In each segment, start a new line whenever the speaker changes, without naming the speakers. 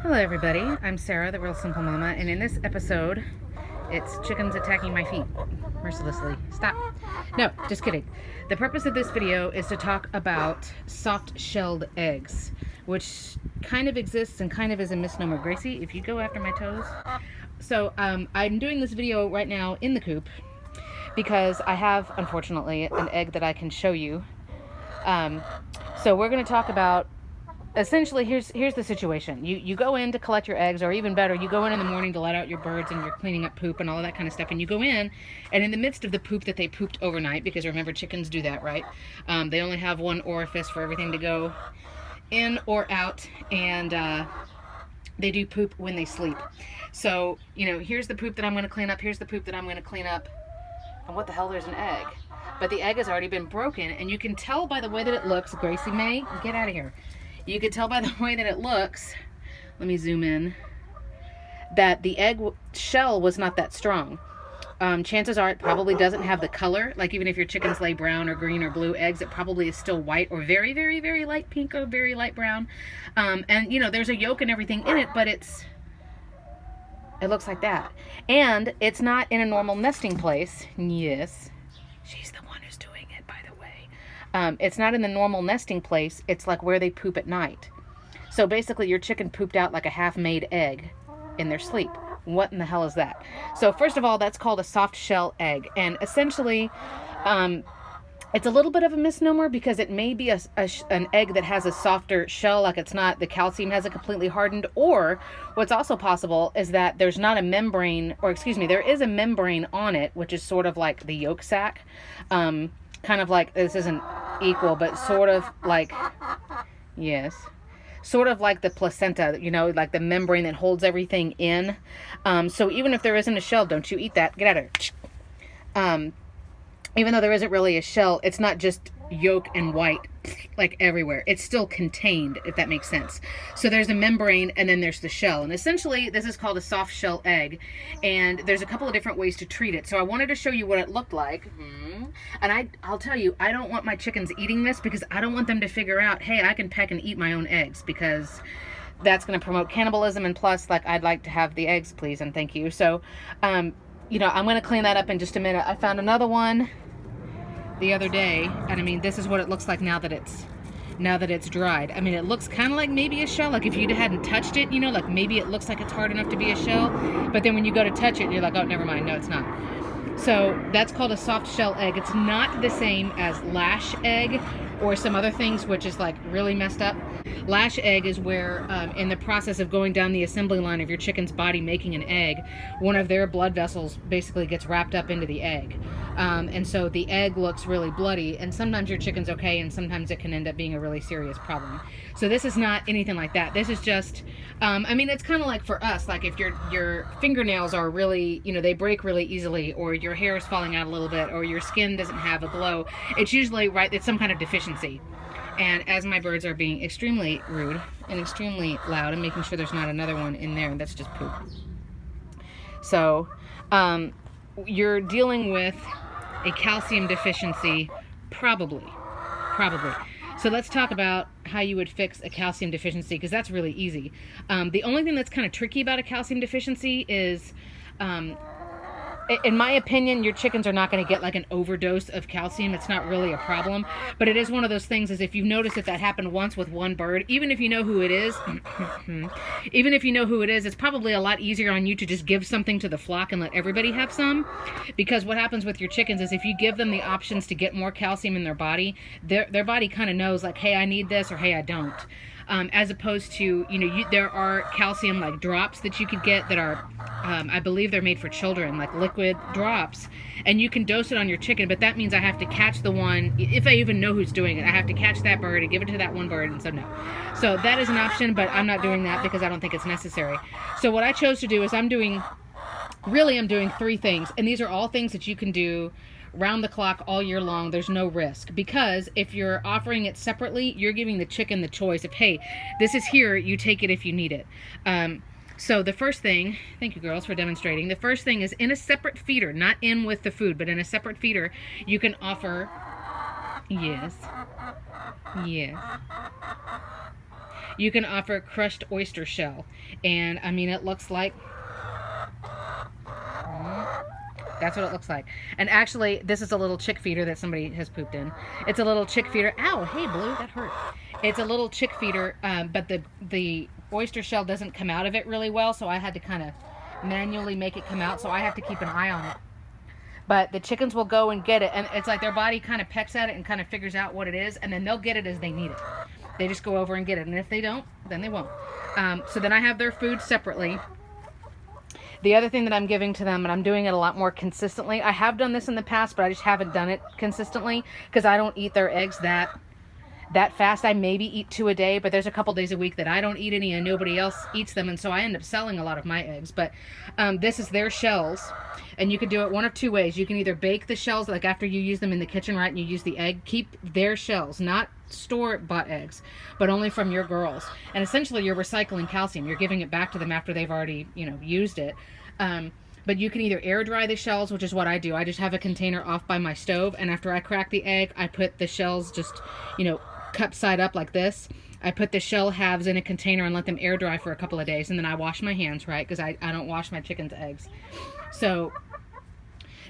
Hello everybody, I'm Sarah, the Real Simple Mama, and in this episode, it's chickens attacking my feet mercilessly. Stop. No, just kidding. The purpose of this video is to talk about soft-shelled eggs, which kind of exists and kind of is a misnomer. Gracie, if you go after my toes. So I'm doing this video right now in the coop because I have, unfortunately, an egg that I can show you. So we're going to talk about, essentially, here's the situation. You go in to collect your eggs, or even better, you go in the morning to let out your birds and you're cleaning up poop and all of that kind of stuff, and you go in, and in the midst of the poop that they pooped overnight, because remember, chickens do that, right? They only have one orifice for everything to go in or out, and they do poop when they sleep. So, you know, here's the poop that I'm going to clean up, here's the poop that I'm going to clean up, and what the hell, there's an egg. But the egg has already been broken, and you can tell by the way that it looks. Gracie May, get out of here. You can tell by the way that it looks, let me zoom in, that the egg shell was not that strong. Chances are it probably doesn't have the color. Like, even if your chickens lay brown or green or blue eggs, it probably is still white or very, very, very light pink or very light brown. And, you know, there's a yolk and everything in it, but it looks like that. And it's not in a normal nesting place. Yes, she's the one who's doing it, by the way. It's not in the normal nesting place. It's like where they poop at night. So basically your chicken pooped out like a half-made egg in their sleep. What in the hell is that? So first of all, that's called a soft shell egg. And essentially, it's a little bit of a misnomer because it may be an egg that has a softer shell, like it's not, the calcium hasn't completely hardened. Or what's also possible is that there's not a membrane, or excuse me, there is a membrane on it, which is sort of like the yolk sac. Kind of like, this isn't equal, but sort of like, yes, sort of like the placenta, you know, like the membrane that holds everything in. So even if there isn't a shell, don't you eat that, get out of here. Even though there isn't really a shell, it's not just yolk and white like everywhere. It's still contained, if that makes sense. So there's a membrane and then there's the shell. And essentially, this is called a soft shell egg. And there's a couple of different ways to treat it. So I wanted to show you what it looked like. And I'll tell you, I don't want my chickens eating this because I don't want them to figure out, hey, I can peck and eat my own eggs, because that's going to promote cannibalism. And plus, like, I'd like to have the eggs, please, and thank you. So, you know, I'm going to clean that up in just a minute. I found another one the other day, and I mean, this is what it looks like now that it's dried. I mean, it looks kind of like maybe a shell, like if you hadn't touched it, you know, like maybe it looks like it's hard enough to be a shell, but then when you go to touch it, you're like, oh, never mind, no, it's not. So that's called a soft shell egg. It's not the same as lash egg or some other things, which is like really messed up. Lash egg is where, in the process of going down the assembly line of your chicken's body making an egg, one of their blood vessels basically gets wrapped up into the egg. And so the egg looks really bloody, and sometimes your chicken's okay, and sometimes it can end up being a really serious problem. So this is not anything like that. This is just, I mean, it's kind of like for us, like if your fingernails are really, you know, they break really easily, or your hair is falling out a little bit, or your skin doesn't have a glow, it's usually, right, it's some kind of deficiency. And as my birds are being extremely rude and extremely loud and making sure there's not another one in there, that's just poop. So, you're dealing with a calcium deficiency, probably. So let's talk about how you would fix a calcium deficiency, because that's really easy. The only thing that's kind of tricky about a calcium deficiency is, in my opinion, your chickens are not going to get like an overdose of calcium. It's not really a problem, but it is one of those things, is if you've noticed that happened once with one bird, even if you know who it is, it's probably a lot easier on you to just give something to the flock and let everybody have some. Because what happens with your chickens is if you give them the options to get more calcium in their body, their body kind of knows, like, hey, I need this, or hey, I don't. As opposed to, you know, there are calcium like drops that you could get that are, I believe they're made for children, like liquid drops, and you can dose it on your chicken, but that means I have to catch the one, if I even know who's doing it, I have to catch that bird and give it to that one bird, and so no. So that is an option, but I'm not doing that because I don't think it's necessary. So what I chose to do is I'm doing 3 things, and these are all things that you can do round the clock all year long. There's no risk, because if you're offering it separately, you're giving the chicken the choice of, hey, this is here, you take it if you need it. So the first thing, thank you girls for demonstrating, the first thing is in a separate feeder, not in with the food, but in a separate feeder, you can offer, yes, you can offer crushed oyster shell. And I mean, it looks like, that's what it looks like. And actually, this is a little chick feeder that somebody has pooped in. It's a little chick feeder. Ow, hey, Blue, that hurt. It's a little chick feeder, but the oyster shell doesn't come out of it really well, so I had to kind of manually make it come out, so I have to keep an eye on it. But the chickens will go and get it, and it's like their body kind of pecks at it and kind of figures out what it is, and then they'll get it as they need it. They just go over and get it, and if they don't, then they won't. So then I have their food separately. The other thing that I'm giving to them, and I'm doing it a lot more consistently, I have done this in the past, but I just haven't done it consistently because I don't eat their eggs that fast. I maybe eat 2 a day, but there's a couple days a week that I don't eat any and nobody else eats them, and so I end up selling a lot of my eggs. But this is their shells, and you can do it one of 2 ways. You can either bake the shells, like after you use them in the kitchen, right, and you use the egg, keep their shells, not store-bought eggs, but only from your girls. And essentially you're recycling calcium. You're giving it back to them after they've already, used it. But you can either air dry the shells, which is what I do. I just have a container off by my stove, and after I crack the egg, I put the shells just, cup side up like this. I put the shell halves in a container and let them air dry for a couple of days, and then I wash my hands, right? Because I don't wash my chicken's eggs. So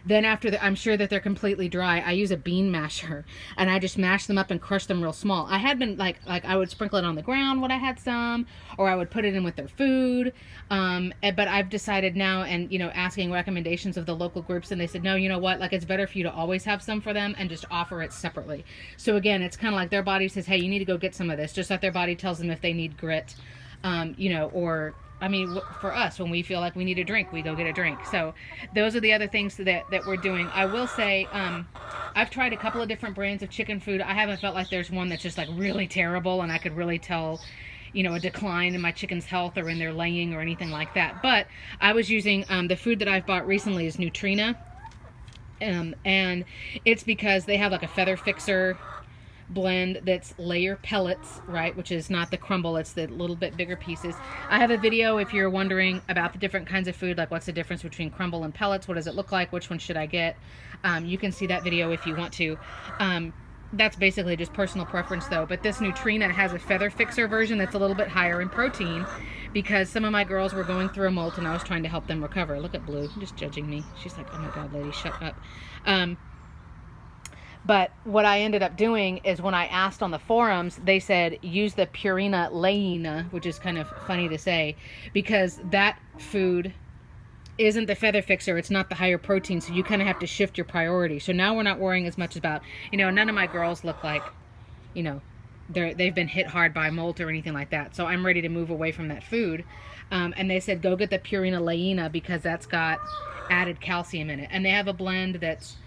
then after I'm sure that they're completely dry, I use a bean masher, and I just mash them up and crush them real small. I had been like I would sprinkle it on the ground when I had some, or I would put it in with their food. But I've decided now, and asking recommendations of the local groups, and they said, no, you know what? Like, it's better for you to always have some for them and just offer it separately. So again, it's kind of like their body says, hey, you need to go get some of this, just like their body tells them if they need grit, or I mean, for us, when we feel like we need a drink, we go get a drink. So those are the other things that we're doing. I will say, I've tried a couple of different brands of chicken food. I haven't felt like there's one that's just like really terrible, and I could really tell, a decline in my chicken's health or in their laying or anything like that. But I was using, the food that I've bought recently is Nutrina. And it's because they have like a feather fixer blend that's layer pellets, right, which is not the crumble, it's the little bit bigger pieces. I have a video if you're wondering about the different kinds of food, like what's the difference between crumble and pellets, what does it look like, which one should I get. You can see that video if you want to. That's basically just personal preference though, but this Nutrina has a feather fixer version that's a little bit higher in protein because some of my girls were going through a molt and I was trying to help them recover. Look at Blue, just judging me. She's like, oh my God, lady, shut up. But what I ended up doing is when I asked on the forums, they said use the Purina Layina, which is kind of funny to say, because that food isn't the feather fixer, it's not the higher protein, so you kind of have to shift your priority. So now we're not worrying as much about, none of my girls look like, they've been hit hard by molt or anything like that. So I'm ready to move away from that food. And they said go get the Purina Layina because that's got added calcium in it. And they have a blend that's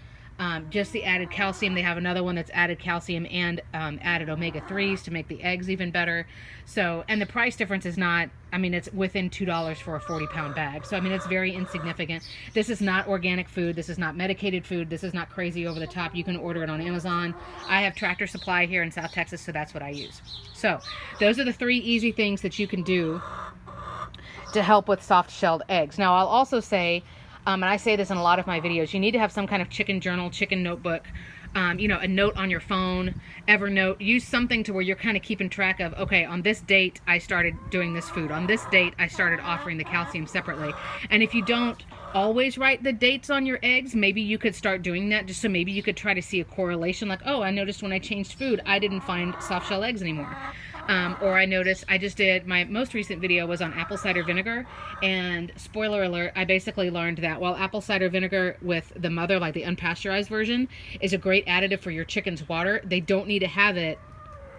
just the added calcium. They have another one that's added calcium and added omega-3s to make the eggs even better. So, and the price difference is not, it's within $2 for a 40-pound bag. So, it's very insignificant. This is not organic food. This is not medicated food. This is not crazy over the top. You can order it on Amazon. I have Tractor Supply here in South Texas, so that's what I use. So, those are the 3 easy things that you can do to help with soft-shelled eggs. Now, I'll also say, and I say this in a lot of my videos, you need to have some kind of chicken journal, chicken notebook, a note on your phone, Evernote. Use something to where you're kind of keeping track of, okay, on this date, I started doing this food. On this date, I started offering the calcium separately. And if you don't always write the dates on your eggs, maybe you could start doing that just so maybe you could try to see a correlation, like, oh, I noticed when I changed food, I didn't find soft shell eggs anymore. Or I noticed, I just did, my most recent video was on apple cider vinegar, and spoiler alert, I basically learned that while apple cider vinegar with the mother, like the unpasteurized version, is a great additive for your chicken's water, they don't need to have it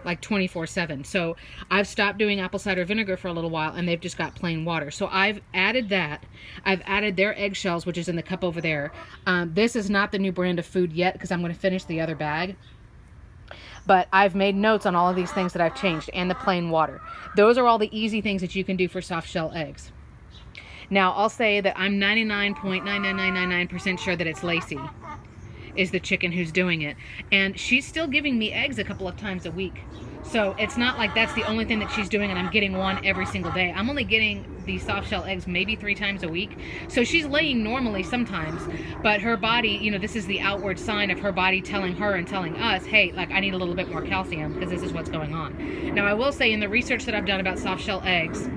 like 24/7. So I've stopped doing apple cider vinegar for a little while, and they've just got plain water. So I've added that. I've added their eggshells, which is in the cup over there. This is not the new brand of food yet because I'm going to finish the other bag. But I've made notes on all of these things that I've changed, and the plain water. Those are all the easy things that you can do for soft shell eggs. Now, I'll say that I'm 99.99999% sure that it's Lacey is the chicken who's doing it. And she's still giving me eggs a couple of times a week. So it's not like that's the only thing that she's doing and I'm getting one every single day. I'm only getting these soft shell eggs maybe 3 times a week. So she's laying normally sometimes, but her body, you know, this is the outward sign of her body telling her and telling us, hey, like, I need a little bit more calcium because this is what's going on. Now, I will say in the research that I've done about soft shell eggs,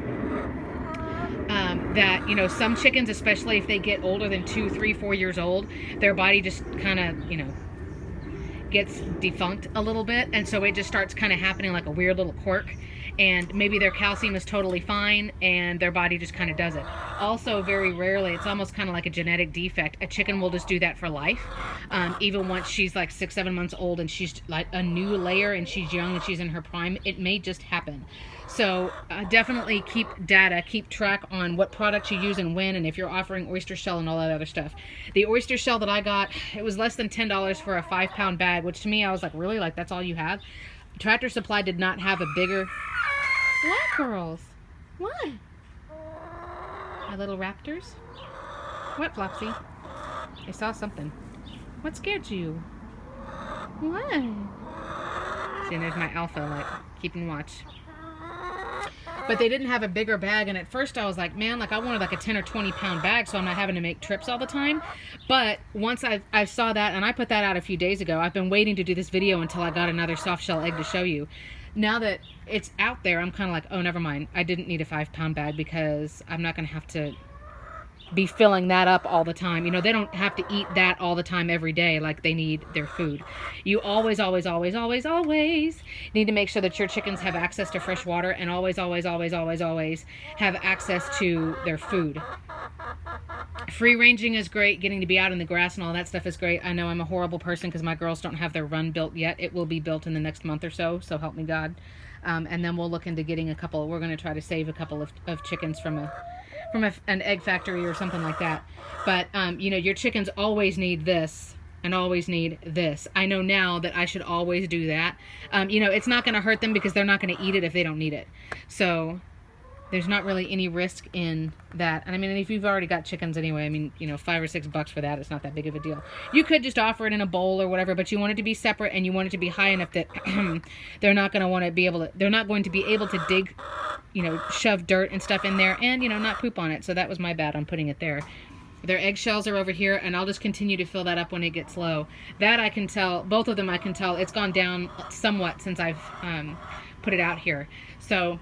that, you know, some chickens, especially if they get older than 2, 3, 4 years old, their body just kind of, you know, gets defunct a little bit, and so it just starts kind of happening like a weird little quirk, and maybe their calcium is totally fine and their body just kind of does it. Also, very rarely, it's almost kind of like a genetic defect, a chicken will just do that for life. Even once she's like 6, 7 months old and she's like a new layer and she's young and she's in her prime, it may just happen. So definitely keep data, keep track on what products you use and when, and if you're offering oyster shell and all that other stuff. The oyster shell that I got, it was less than $10 for a 5-pound bag, which to me, I was like, really? Like, that's all you have? Tractor Supply did not have a bigger... What, girls? What? My little raptors? What, Flopsy? I saw something. What scared you? What? See, and there's my alpha, like, keeping watch. But they didn't have a bigger bag, and at first I was like, man, like, I wanted like a 10 or 20 pound bag so I'm not having to make trips all the time. But once I saw that, and I put that out a few days ago, I've been waiting to do this video until I got another soft shell egg to show you. Now that it's out there, I'm kind of like, oh, never mind. I didn't need a 5-pound bag because I'm not going to have to be filling that up all the time. You know, they don't have to eat that all the time every day like they need their food. You always, always, always, always, always need to make sure that your chickens have access to fresh water, and always, always, always, always, always have access to their food. Free ranging is great. Getting to be out in the grass and all that stuff is great. I know I'm a horrible person because my girls don't have their run built yet. It will be built in the next month or so help me God. And then we'll look into getting a couple. We're going to try to save a couple of chickens from an egg factory or something like that. But, you know, your chickens always need this and always need this. I know now that I should always do that. You know, it's not going to hurt them because they're not going to eat it if they don't need it. So there's not really any risk in that. And I mean, if you've already got chickens anyway, I mean, you know, $5 or $6 for that, it's not that big of a deal. You could just offer it in a bowl or whatever, but you want it to be separate and you want it to be high enough that they're not going to want to be able to, they're not going to be able to dig, you know, shove dirt and stuff in there and, you know, not poop on it. So that was my bad on putting it there. Their eggshells are over here, and I'll just continue to fill that up when it gets low. That I can tell, both of them I can tell, it's gone down somewhat since I've put it out here. So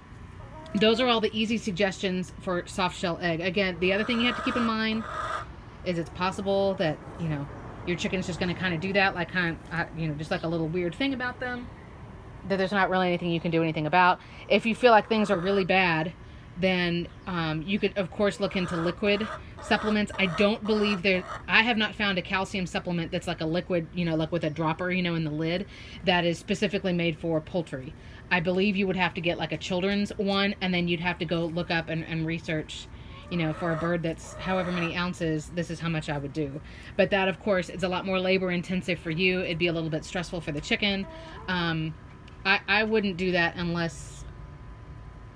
those are all the easy suggestions for soft shell egg. Again, the other thing you have to keep in mind is it's possible that, you know, your chicken's just going to kind of do that, like you know, just like a little weird thing about them that there's not really anything you can do anything about. If you feel like things are really bad, then you could, of course, look into liquid supplements. I don't believe I have not found a calcium supplement that's like a liquid, you know, like with a dropper, you know, in the lid, that is specifically made for poultry. I believe you would have to get like a children's one, and then you'd have to go look up and research, you know, for a bird that's however many ounces, this is how much I would do. But that, of course, is a lot more labor intensive for you. It'd be a little bit stressful for the chicken. I wouldn't do that unless,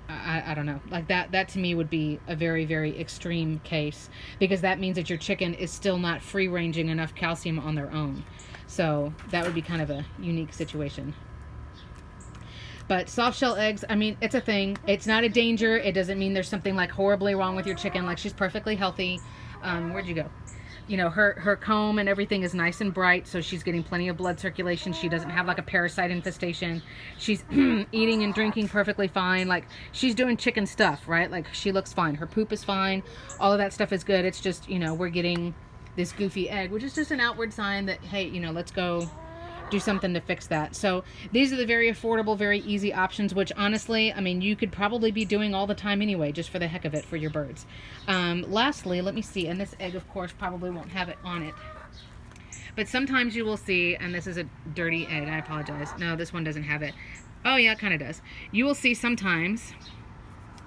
I don't know, like that to me would be a very, very extreme case, because that means that your chicken is still not free ranging enough calcium on their own. So that would be kind of a unique situation. But soft shell eggs, I mean, it's a thing. It's not a danger. It doesn't mean there's something like horribly wrong with your chicken. Like, she's perfectly healthy. Where'd you go? You know, her comb and everything is nice and bright, so she's getting plenty of blood circulation. She doesn't have like a parasite infestation. She's eating and drinking perfectly fine. Like, she's doing chicken stuff, right? Like, she looks fine. Her poop is fine. All of that stuff is good. It's just, you know, we're getting this goofy egg, which is just an outward sign that, hey, you know, let's go do something to fix that. So these are the very affordable, very easy options, which honestly, I mean, you could probably be doing all the time anyway, just for the heck of it for your birds. Lastly, let me see, and this egg, of course, probably won't have it on it, but sometimes you will see, and this is a dirty egg, I apologize. No, this one doesn't have it. Oh yeah, it kind of does. You will see sometimes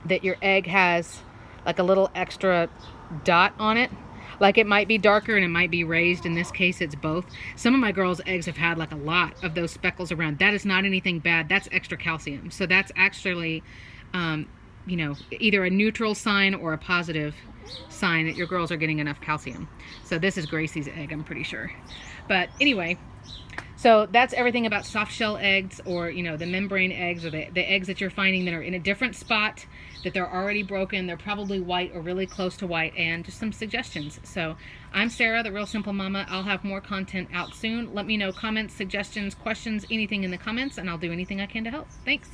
that your egg has like a little extra dot on it. Like, it might be darker and it might be raised. In this case, it's both. Some of my girls' eggs have had like a lot of those speckles around. That is not anything bad. That's extra calcium. So that's actually, you know, either a neutral sign or a positive sign that your girls are getting enough calcium. So this is Gracie's egg, I'm pretty sure. But anyway, So that's everything about soft shell eggs, or, you know, the membrane eggs, or the eggs that you're finding that are in a different spot, that they're already broken, they're probably white or really close to white, and just some suggestions. So I'm Sarah, the Real Simple Mama. I'll have more content out soon. Let me know comments, suggestions, questions, anything in the comments, and I'll do anything I can to help. Thanks.